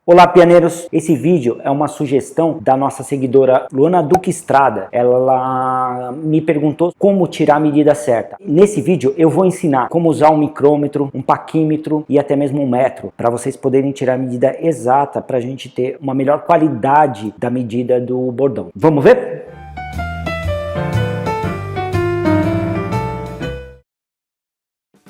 Olá, pianeiros! Esse vídeo é uma sugestão da nossa seguidora Luana Duque Estrada. Ela me perguntou como tirar a medida certa. Nesse vídeo eu vou ensinar como usar um micrômetro, um paquímetro e até mesmo um metro para vocês poderem tirar a medida exata para a gente ter uma melhor qualidade da medida do bordão. Vamos ver?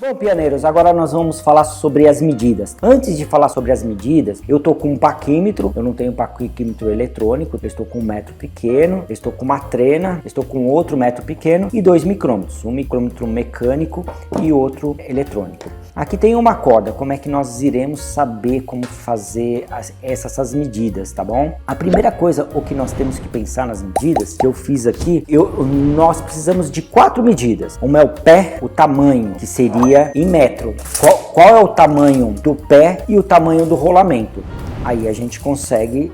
Bom, pianeiros, agora nós vamos falar sobre as medidas. Antes de falar sobre as medidas, eu estou com um paquímetro, eu não tenho paquímetro eletrônico, eu estou com um metro pequeno, eu estou com uma trena, eu estou com outro metro pequeno e dois micrômetros, um micrômetro mecânico e outro eletrônico. Aqui tem uma corda, como é que nós iremos saber como fazer essas medidas, tá bom? A primeira coisa, o que nós temos que pensar nas medidas, que eu fiz aqui, nós precisamos de 4 medidas. Uma é o pé, o tamanho, que seria em metro. Qual é o tamanho do pé e o tamanho do rolamento? Aí a gente consegue,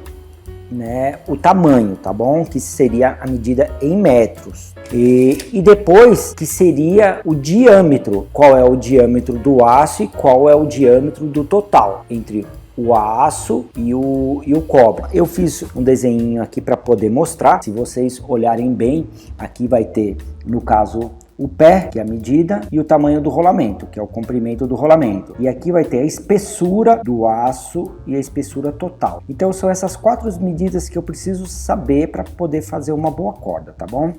né, o tamanho, tá bom? Que seria a medida em metros. E depois que seria o diâmetro, qual é o diâmetro do aço e qual é o diâmetro do total entre o aço e o cobre. Eu fiz um desenho aqui para poder mostrar. Se vocês olharem bem, aqui vai ter, no caso, o pé, que é a medida, e o tamanho do rolamento, que é o comprimento do rolamento. E aqui vai ter a espessura do aço e a espessura total. Então são essas 4 medidas que eu preciso saber para poder fazer uma boa corda, tá bom?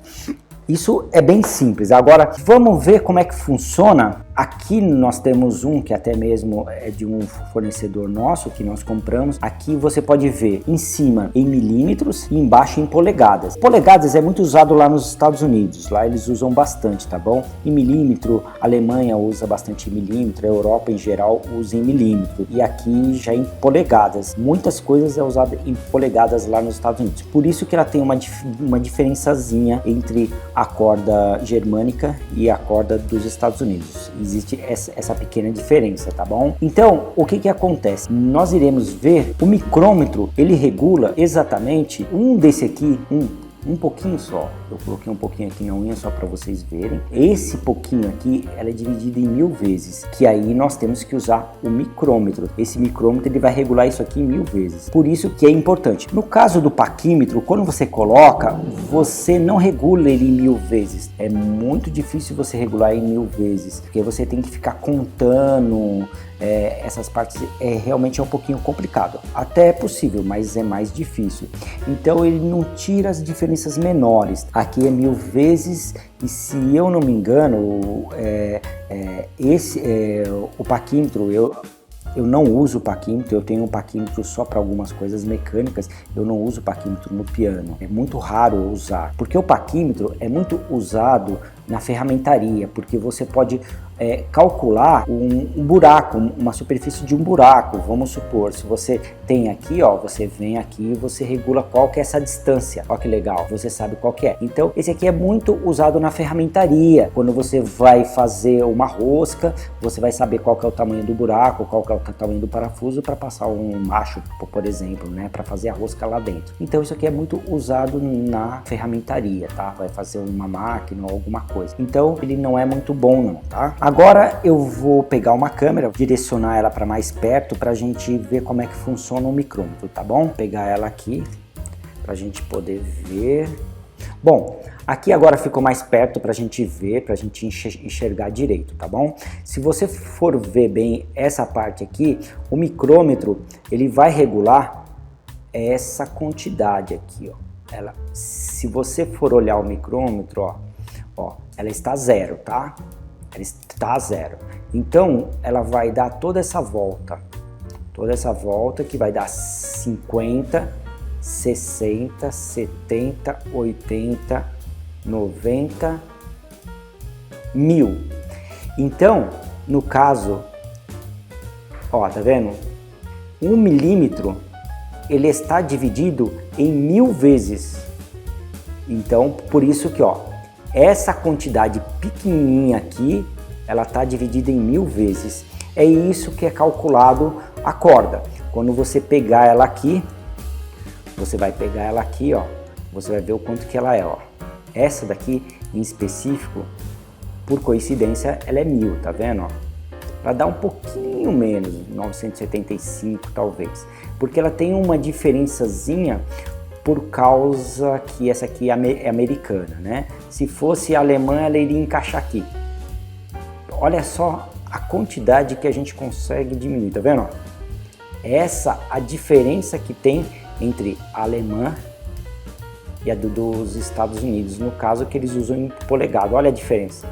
Isso é bem simples. Agora vamos ver como é que funciona. Aqui nós temos um que até mesmo é de um fornecedor nosso que nós compramos. Aqui você pode ver em cima em milímetros e embaixo em polegadas. Polegadas é muito usado lá nos Estados Unidos. Lá eles usam bastante, tá bom? Em milímetro, a Alemanha usa bastante em milímetro, a Europa em geral usa em milímetro. E aqui já em polegadas. Muitas coisas é usado em polegadas lá nos Estados Unidos. Por isso que ela tem uma diferençazinha entre a corda germânica e a corda dos Estados Unidos. Existe essa pequena diferença, tá bom? Então, o que acontece? Nós iremos ver o micrômetro, ele regula exatamente desse aqui, um pouquinho só. Eu coloquei um pouquinho aqui na unha só para vocês verem. Esse pouquinho aqui, ela é dividida em 1000 vezes, que aí nós temos que usar o micrômetro. Esse micrômetro ele vai regular isso aqui em 1000 vezes. Por isso que é importante. No caso do paquímetro, quando você coloca, você não regula ele em 1000 vezes. É muito difícil você regular em 1000 vezes, porque você tem que ficar contando. Essas partes realmente é um pouquinho complicado. Até é possível, mas é mais difícil. Então ele não tira as diferenças menores. Aqui é 1000 vezes e, se eu não me engano, o paquímetro, eu não uso paquímetro, eu tenho um paquímetro só para algumas coisas mecânicas, eu não uso paquímetro no piano. É muito raro usar, porque o paquímetro é muito usado na ferramentaria, porque você pode calcular um buraco, uma superfície de um buraco. Vamos supor, se você tem aqui, ó, você vem aqui e você regula qual que é essa distância. Ó que legal, você sabe qual que é. Então esse aqui é muito usado na ferramentaria. Quando você vai fazer uma rosca, você vai saber qual que é o tamanho do buraco, qual que é o tamanho do parafuso para passar um macho, por exemplo, né, para fazer a rosca lá dentro. Então isso aqui é muito usado na ferramentaria, tá? Vai fazer uma máquina ou alguma coisa. Então ele não é muito bom não, tá? Agora eu vou pegar uma câmera, direcionar ela para mais perto para a gente ver como é que funciona o micrômetro, tá bom? Pegar ela aqui para a gente poder ver. Bom, aqui agora ficou mais perto para a gente ver, para a gente enxergar direito, tá bom? Se você for ver bem essa parte aqui, o micrômetro ele vai regular essa quantidade aqui, ó. Se você for olhar o micrômetro, ó, ela está zero, tá? Ela está zero. Então ela vai dar toda essa volta que vai dar 50, 60, 70, 80, 90, 1000. Então, no caso, ó, tá vendo? 1 milímetro ele está dividido em 1000 vezes. Então, por isso que, ó, essa quantidade pequenininha aqui, ela está dividida em 1000 vezes. É isso que é calculado a corda. Quando você pegar ela aqui, você vai pegar ela aqui, ó, você vai ver o quanto que ela é, ó. Essa daqui em específico, por coincidência, ela é 1000, tá vendo, ó? Para dar um pouquinho menos, 975 talvez. Porque ela tem uma diferençazinha por causa que essa aqui é americana, né? Se fosse alemã, ela iria encaixar aqui. Olha só a quantidade que a gente consegue diminuir, tá vendo? Essa a diferença que tem entre a alemã e a dos Estados Unidos, no caso que eles usam em polegada. Olha a diferença.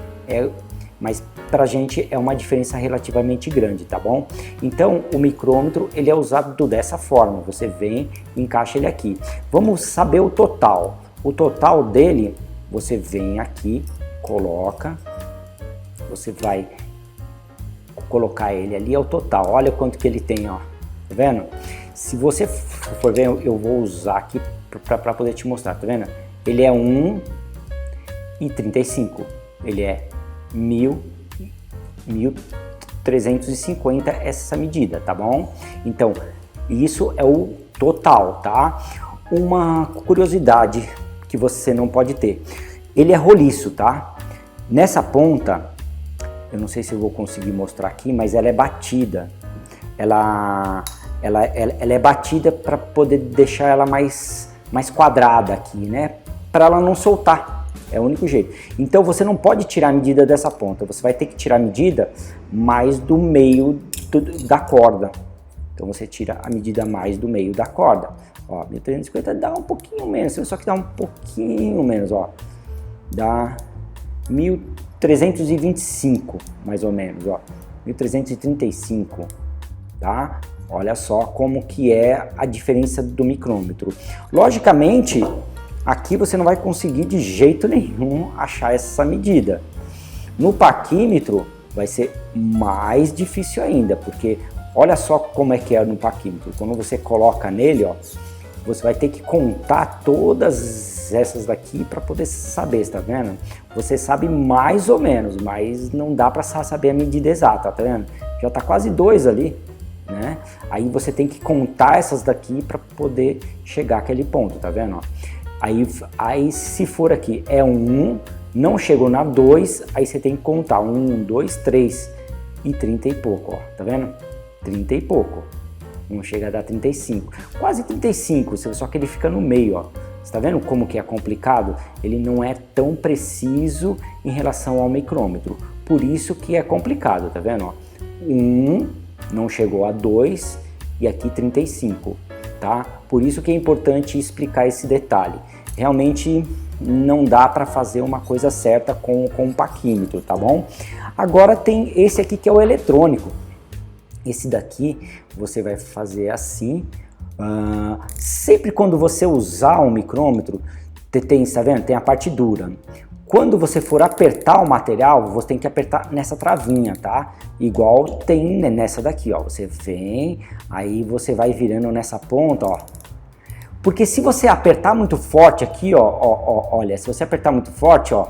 Mas pra gente é uma diferença relativamente grande, tá bom? Então o micrômetro ele é usado dessa forma, você vem e encaixa ele aqui. Vamos saber o total. O total dele, você vem aqui, coloca, você vai colocar ele ali, é o total. Olha quanto que ele tem, ó, tá vendo? Se você for ver, eu vou usar aqui para poder te mostrar, tá vendo? Ele é 1,35, ele é 1.350 essa medida, tá bom? Então, isso é o total, tá? Uma curiosidade que você não pode ter, ele é roliço, tá? Nessa ponta, eu não sei se eu vou conseguir mostrar aqui, mas ela é batida. Ela é batida para poder deixar ela mais quadrada aqui, né? Para ela não soltar. É o único jeito. Então você não pode tirar a medida dessa ponta. Você vai ter que tirar a medida mais do meio da corda. Então você tira a medida mais do meio da corda. Ó, 1.350 dá um pouquinho menos. Só que dá um pouquinho menos, ó. Dá 1.325, mais ou menos, ó. 1.335, tá? Olha só como que é a diferença do micrômetro. Logicamente, aqui você não vai conseguir de jeito nenhum achar essa medida. No paquímetro vai ser mais difícil ainda, porque olha só como é que é no paquímetro. Quando você coloca nele, ó, você vai ter que contar todas essas daqui para poder saber, tá vendo? Você sabe mais ou menos, mas não dá para saber a medida exata, tá vendo? Já tá quase 2 ali, né? Aí você tem que contar essas daqui para poder chegar àquele ponto, tá vendo? Aí se for aqui é 1, não chegou na 2, aí você tem que contar 1, 2, 3 e 30 e pouco, ó, tá vendo? 30 e pouco, não chega a dar 35, quase 35, só que ele fica no meio, ó. Você tá vendo como que é complicado? Ele não é tão preciso em relação ao micrômetro, por isso que é complicado, tá vendo? Ó? 1, não chegou a 2 e aqui 35. Tá? Por isso que é importante explicar esse detalhe. Realmente não dá para fazer uma coisa certa com o paquímetro, tá bom? Agora tem esse aqui que é o eletrônico. Esse daqui você vai fazer assim. Sempre quando você usar um micrômetro, tá vendo? Tem a parte dura. Quando você for apertar o material, você tem que apertar nessa travinha, tá? Igual tem nessa daqui, ó. Você vem, aí você vai virando nessa ponta, ó. Porque se você apertar muito forte aqui, ó, olha, se você apertar muito forte, ó,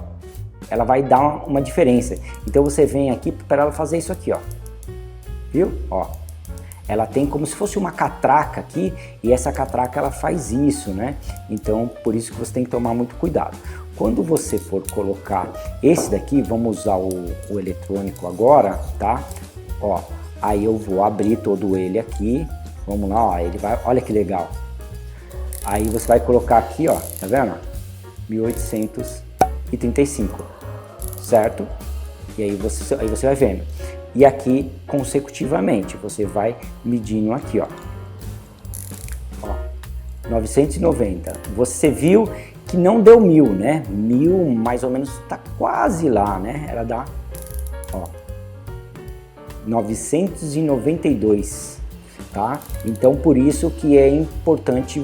ela vai dar uma diferença. Então você vem aqui para ela fazer isso aqui, ó. Viu? Ó. Ela tem como se fosse uma catraca aqui, e essa catraca ela faz isso, né? Então, por isso que você tem que tomar muito cuidado. Quando você for colocar esse daqui, vamos usar o eletrônico agora, tá? Ó, aí eu vou abrir todo ele aqui, vamos lá, ó, ele vai, olha que legal. Aí você vai colocar aqui, ó, tá vendo? 1835, certo? E aí você vai vendo. E aqui, consecutivamente, você vai medindo aqui, ó. Ó, 990. Você viu que não deu 1000, né? 1000 mais ou menos tá quase lá, né? Ela dá, ó, 992, tá? Então por isso que é importante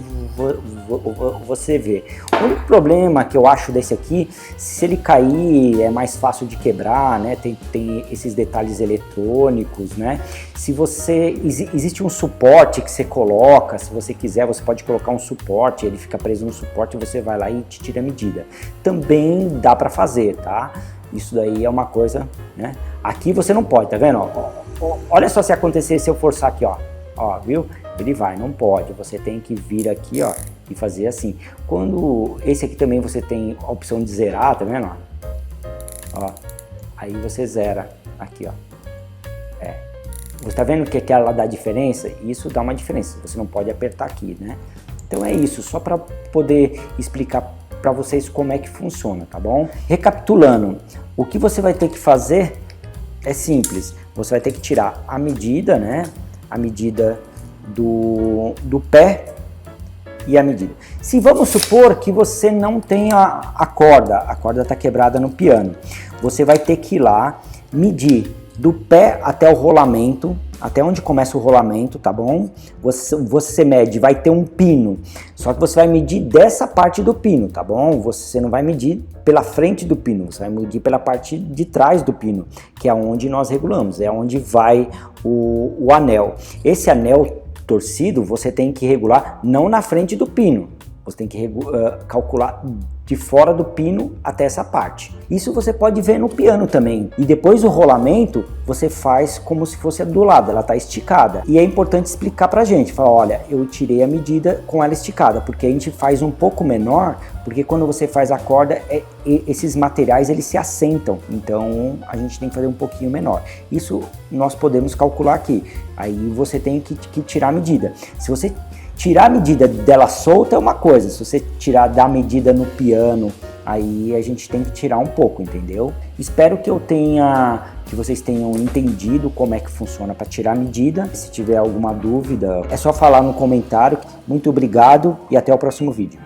você ver. O único problema que eu acho desse aqui, se ele cair é mais fácil de quebrar, né? Tem esses detalhes eletrônicos, né? Se você existe um suporte que você coloca, se você quiser, você pode colocar um suporte, ele fica preso no suporte e você vai lá e te tira a medida. Também dá para fazer, tá? Isso daí é uma coisa, né? Aqui você não pode, tá vendo? Olha só se acontecer, se eu forçar aqui, ó. Ó, viu? Ele vai, não pode. Você tem que vir aqui, ó, e fazer assim. Quando esse aqui também você tem a opção de zerar, tá vendo? Ó, aí você zera aqui, ó. Você está vendo que ela dá diferença? Isso dá uma diferença, você não pode apertar aqui, né? Então é isso, só para poder explicar para vocês como é que funciona, tá bom? Recapitulando, o que você vai ter que fazer é simples. Você vai ter que tirar a medida, né? A medida do pé e a medida. Se vamos supor que você não tenha a corda está quebrada no piano, você vai ter que ir lá medir do pé até o rolamento, até onde começa o rolamento, tá bom? Você mede, vai ter um pino, só que você vai medir dessa parte do pino, tá bom? Você não vai medir pela frente do pino, você vai medir pela parte de trás do pino, que é onde nós regulamos, é onde vai o anel. Esse anel torcido você tem que regular não na frente do pino, você tem que calcular de fora do pino até essa parte. Isso você pode ver no piano também. E depois o rolamento você faz como se fosse do lado, ela está esticada. E é importante explicar pra gente, falar, olha, eu tirei a medida com ela esticada, porque a gente faz um pouco menor, porque quando você faz a corda, esses materiais eles se assentam, então a gente tem que fazer um pouquinho menor. Isso nós podemos calcular aqui. Aí você tem que tirar a medida. Se você tirar a medida dela solta é uma coisa, se você tirar da medida no piano, aí a gente tem que tirar um pouco, entendeu? Espero que vocês tenham entendido como é que funciona para tirar a medida. Se tiver alguma dúvida, é só falar no comentário. Muito obrigado e até o próximo vídeo.